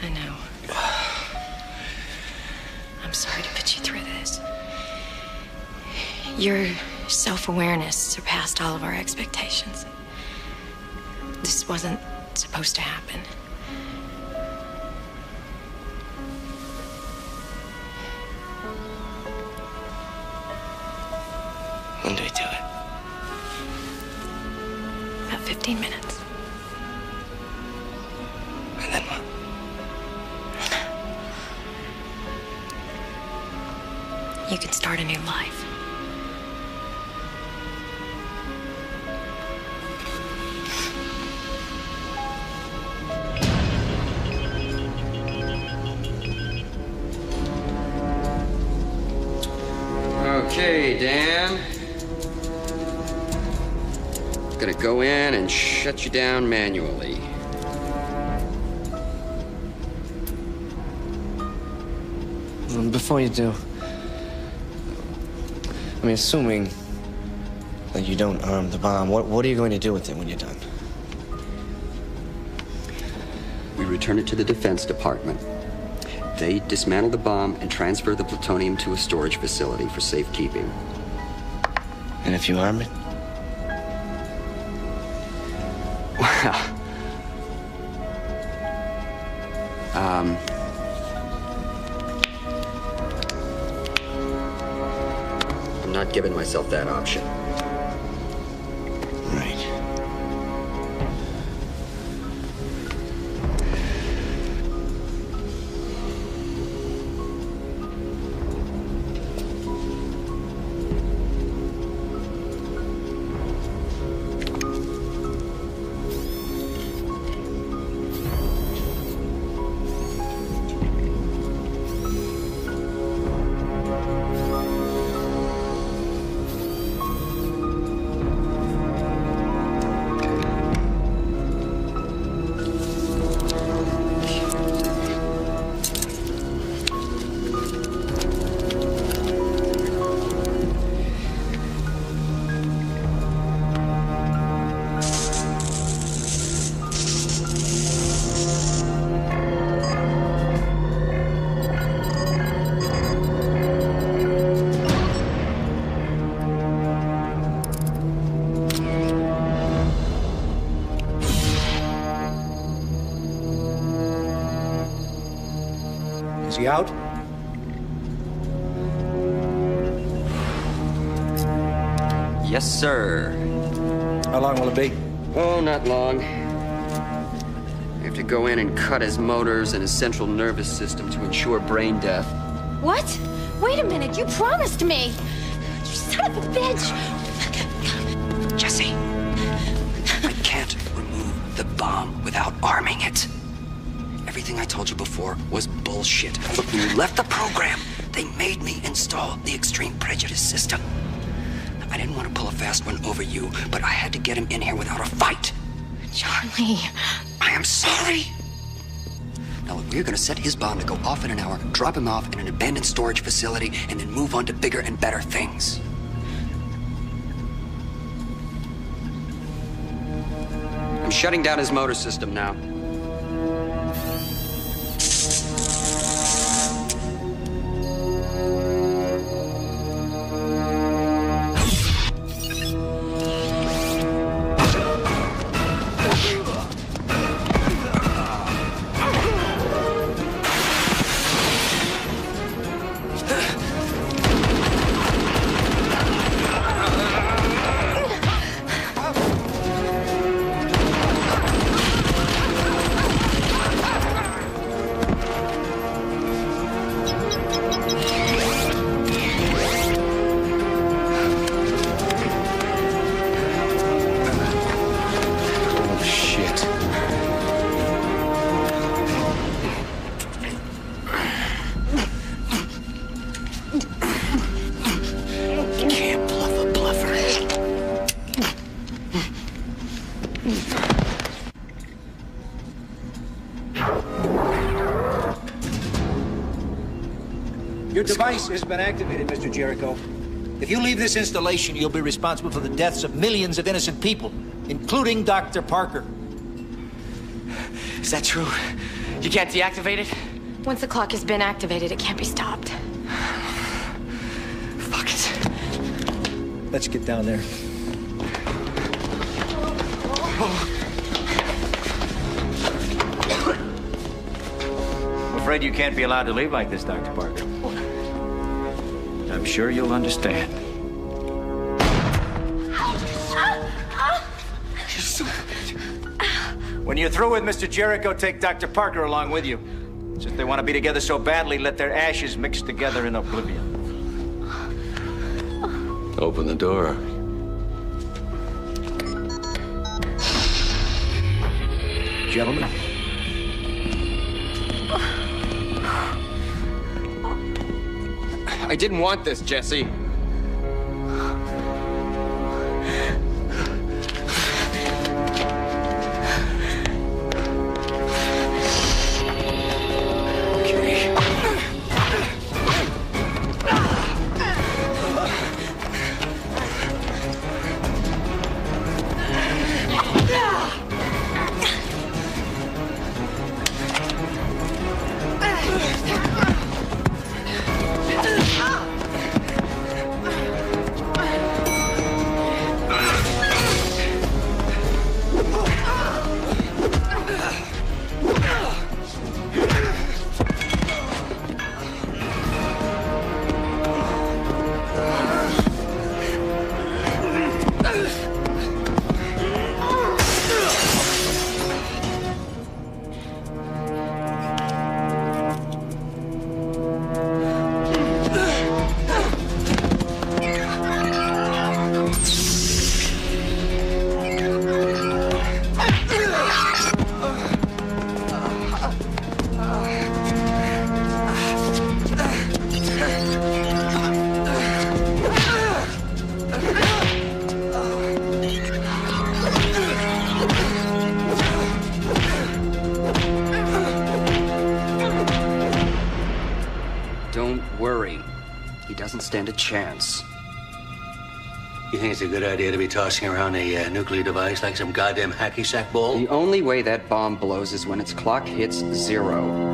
I know. I'm sorry to put you through this. Your self-awareness surpassed all of our expectations. This wasn't supposed to happen. When do we do it? About 15 minutes. And then what? You can start a new life. Okay, Dan. Gonna go in and shut you down manually. Before you do, I mean, assuming that you don't arm the bomb, what are you going to do with it when you're done? We return it to the Defense Department. They dismantle the bomb and transfer the plutonium to a storage facility for safekeeping. And if you arm it? Well, I'm not giving myself that option. Right. Is he out? Yes, sir. How long will it be? Oh, not long. We have to go in and cut his motors and his central nervous system to ensure brain death. What? Wait a minute, you promised me. You son of a bitch. Jesse, I can't remove the bomb without arming it. Everything I told you before was bullshit. Look, when you left the program, they made me install the extreme prejudice system. I didn't want to pull a fast one over you, but I had to get him in here without a fight. Charlie. I am sorry. Now, look, we're gonna set his bomb to go off in an hour, drop him off in an abandoned storage facility, and then move on to bigger and better things. I'm shutting down his motor system now. Your device has been activated, Mr. Jericho. If you leave this installation, you'll be responsible for the deaths of millions of innocent people, including Dr. Parker. Is that true? You can't deactivate it? Once the clock has been activated, it can't be stopped. Fuck it. Let's get down there. I'm afraid you can't be allowed to leave like this, Dr. Parker. I'm sure you'll understand. When you're through with Mr. Jericho, take Dr. Parker along with you. Since they want to be together so badly, let their ashes mix together in oblivion. Open the door. Gentlemen. I didn't want this, Jesse. Stand a chance. You think it's a good idea to be tossing around a nuclear device like some goddamn hacky sack ball? The only way that bomb blows is when its clock hits 0.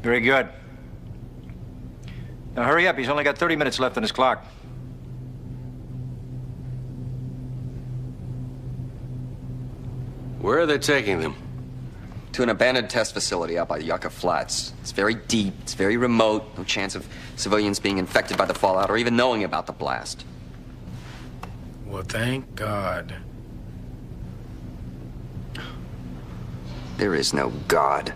Very good. Now hurry up, he's only got 30 minutes left on his clock. Where are they taking them? To an abandoned test facility out by Yucca Flats. It's very deep, it's very remote, no chance of civilians being infected by the fallout or even knowing about the blast. Well, thank God. There is no God.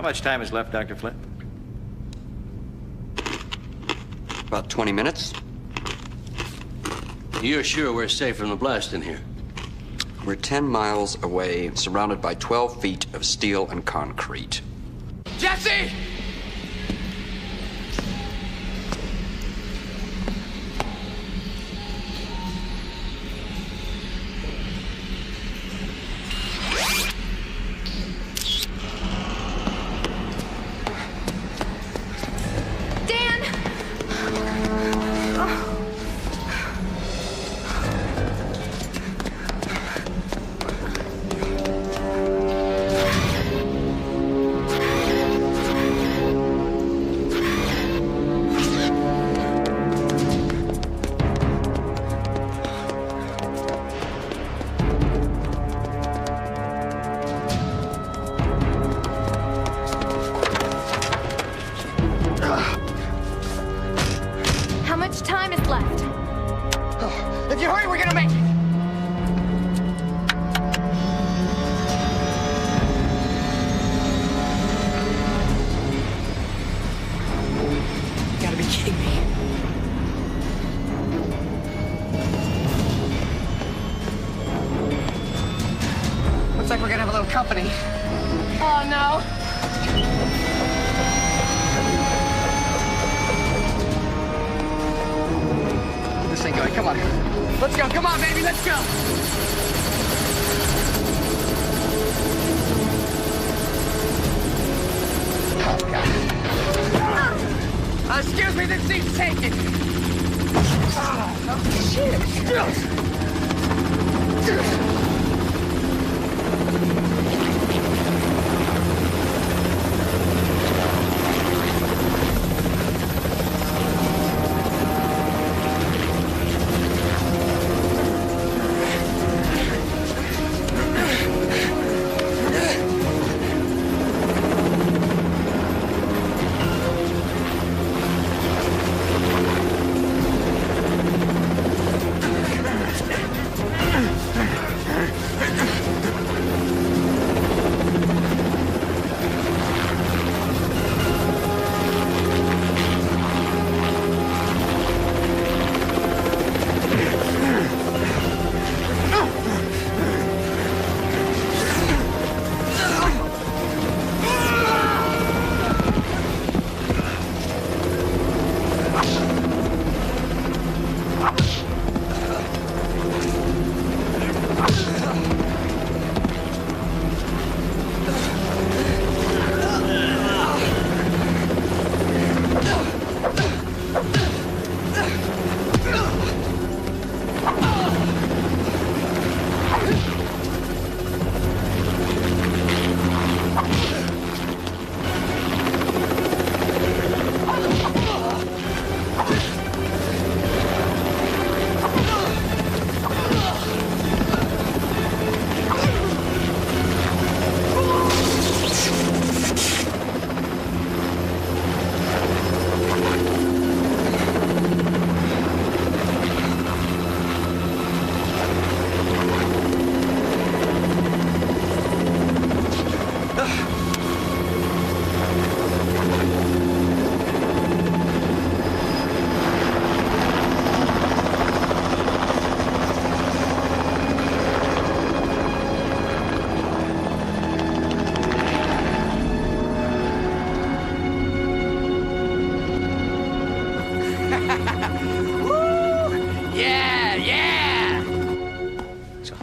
much time is left, Dr. Flint? About 20 minutes. You're sure we're safe from the blast in here? We're 10 miles away, surrounded by 12 feet of steel and concrete. Jesse! Company. Oh, no. Get this thing going. Come on. Let's go. Come on, baby. Let's go. Oh, God. Excuse me. This seat's taken. Oh, shit.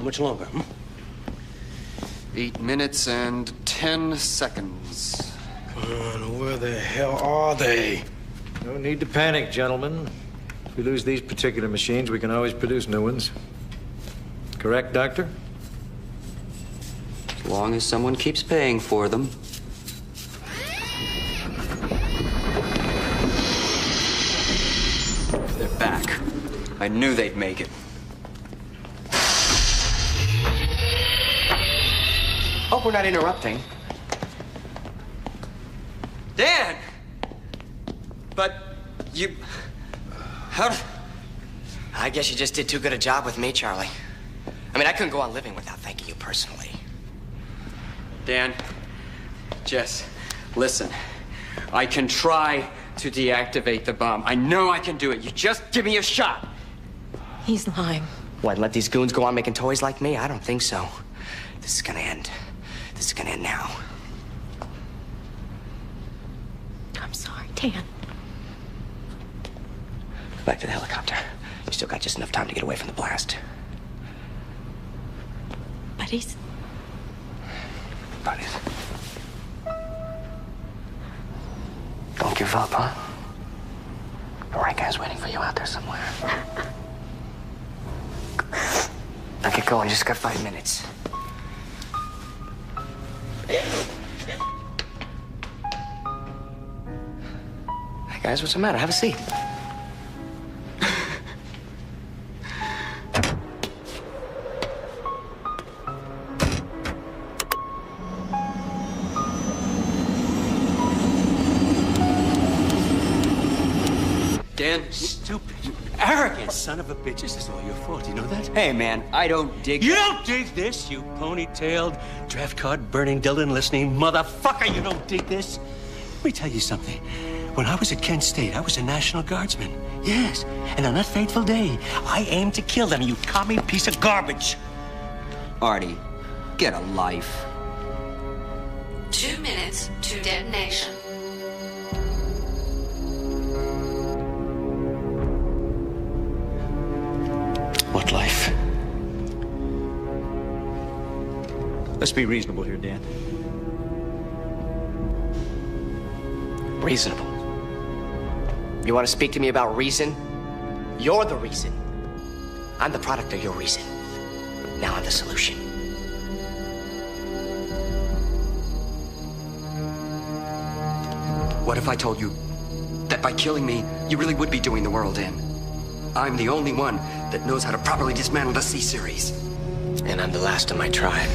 Much longer, 8 minutes and 10 seconds. Where the hell are they? No need to panic, gentlemen. If we lose these particular machines, we can always produce new ones. Correct, Doctor? As long as someone keeps paying for them. They're back. I knew they'd make it. Hope we're not interrupting. Dan! But you... How... I guess you just did too good a job with me, Charlie. I mean, I couldn't go on living without thanking you personally. Dan, Jess, Listen, I can try to deactivate the bomb. I know I can do it. You just give me a shot. He's lying. What, let these goons go on making toys like me? I don't think so. This is gonna end. This is gonna end now. I'm sorry, Dan. Go back to the helicopter. You still got just enough time to get away from the blast. Buddies? Buddies. Don't give up, huh? The right guy's waiting for you out there somewhere. Now get going, just got 5 minutes. Hey guys, what's the matter? Have a seat. Dan? Stupid, you arrogant son of a bitch. This is all your fault. You know that? Hey, man, I don't dig You don't dig this, you ponytailed, draft card burning, Dylan listening motherfucker. You don't dig this? Let me tell you something. When I was at Kent State, I was a National Guardsman. Yes, and on that fateful day, I aimed to kill them, you commie piece of garbage. Artie, get a life. 2 minutes to detonation. What life? Let's be reasonable here, Dan. Reasonable. You want to speak to me about reason? You're the reason. I'm the product of your reason. Now I'm the solution. What if I told you that by killing me, you really would be doing the world in? I'm the only one that knows how to properly dismantle the C-Series. And I'm the last of my tribe.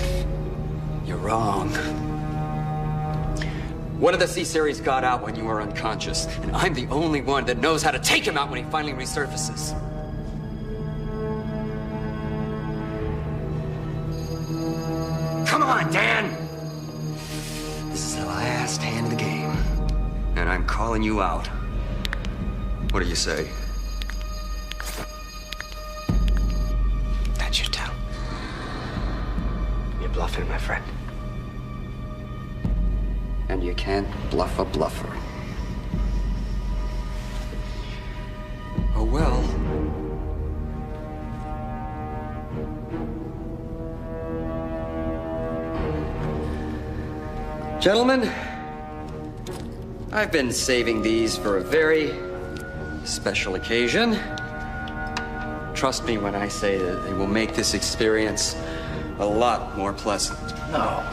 You're wrong. One of the C-Series got out when you were unconscious, and I'm the only one that knows how to take him out when he finally resurfaces. Come on, Dan! This is the last hand of the game, and I'm calling you out. What do you say? That's your tell. You're bluffing, my friend. And you can't bluff a bluffer. Oh, well. Gentlemen, I've been saving these for a very special occasion. Trust me when I say that they will make this experience a lot more pleasant. No.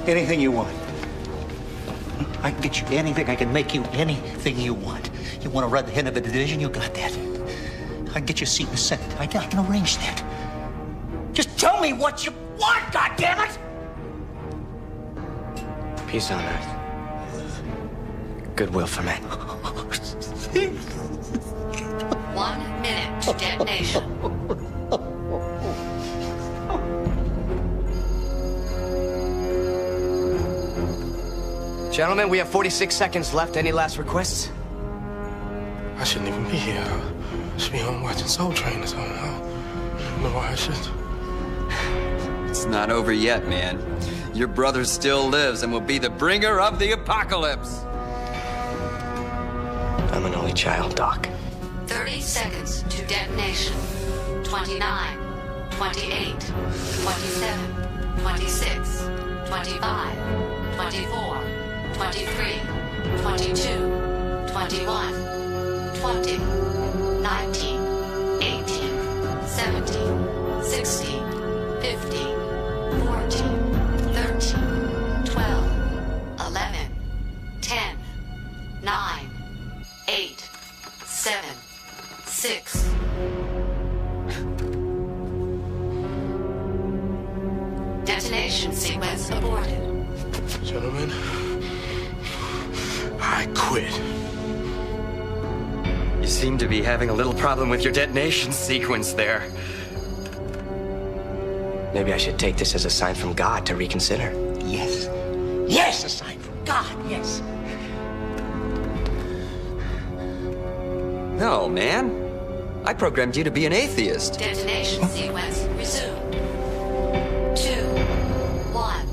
Anything you want. I can get you anything. I can make you anything you want. You want to run the head of a division? You got that. I can get you a seat in the Senate. I can arrange that. Just tell me what you want, goddammit! Peace on earth. Goodwill for men. 1 minute to detonation. Gentlemen, we have 46 seconds left. Any last requests? I shouldn't even be here. I should be home watching Soul Train or something. I don't know why I should. It's not over yet, man. Your brother still lives and will be the bringer of the apocalypse. I'm an only child, Doc. 30 seconds to detonation. 29, 28, 27, 26, 25, 24, 23, 22, 21, 20, 19, 18, 17, 16, 15, 14, 13, 12, 11, 10, 9, 8, 7, 6. Detonation sequence aborted. Gentlemen, I quit. You seem to be having a little problem with your detonation sequence there. Maybe I should take this as a sign from God to reconsider. Yes. Yes, a sign from God, yes. No, man. I programmed you to be an atheist. Detonation sequence resumed. 2, 1.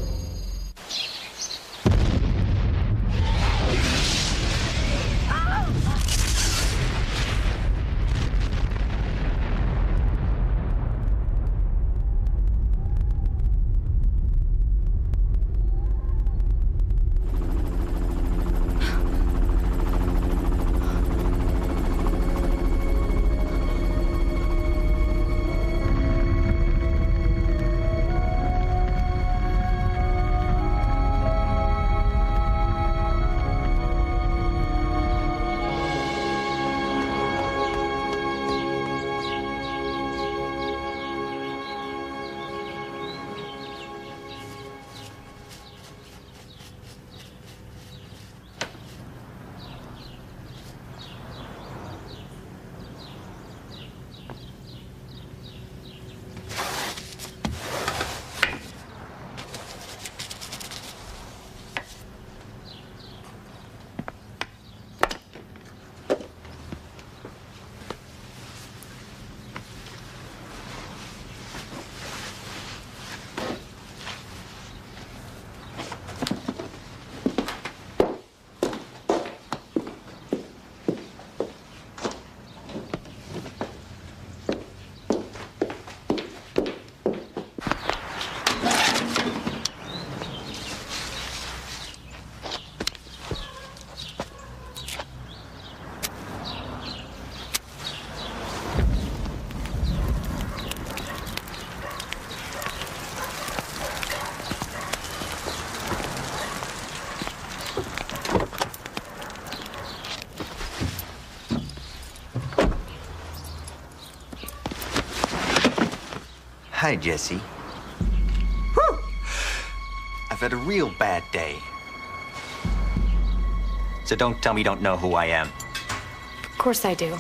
Hi, Jesse. Whew! I've had a real bad day. So don't tell me you don't know who I am. Of course I do.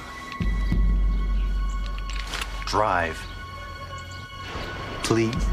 Drive. Please.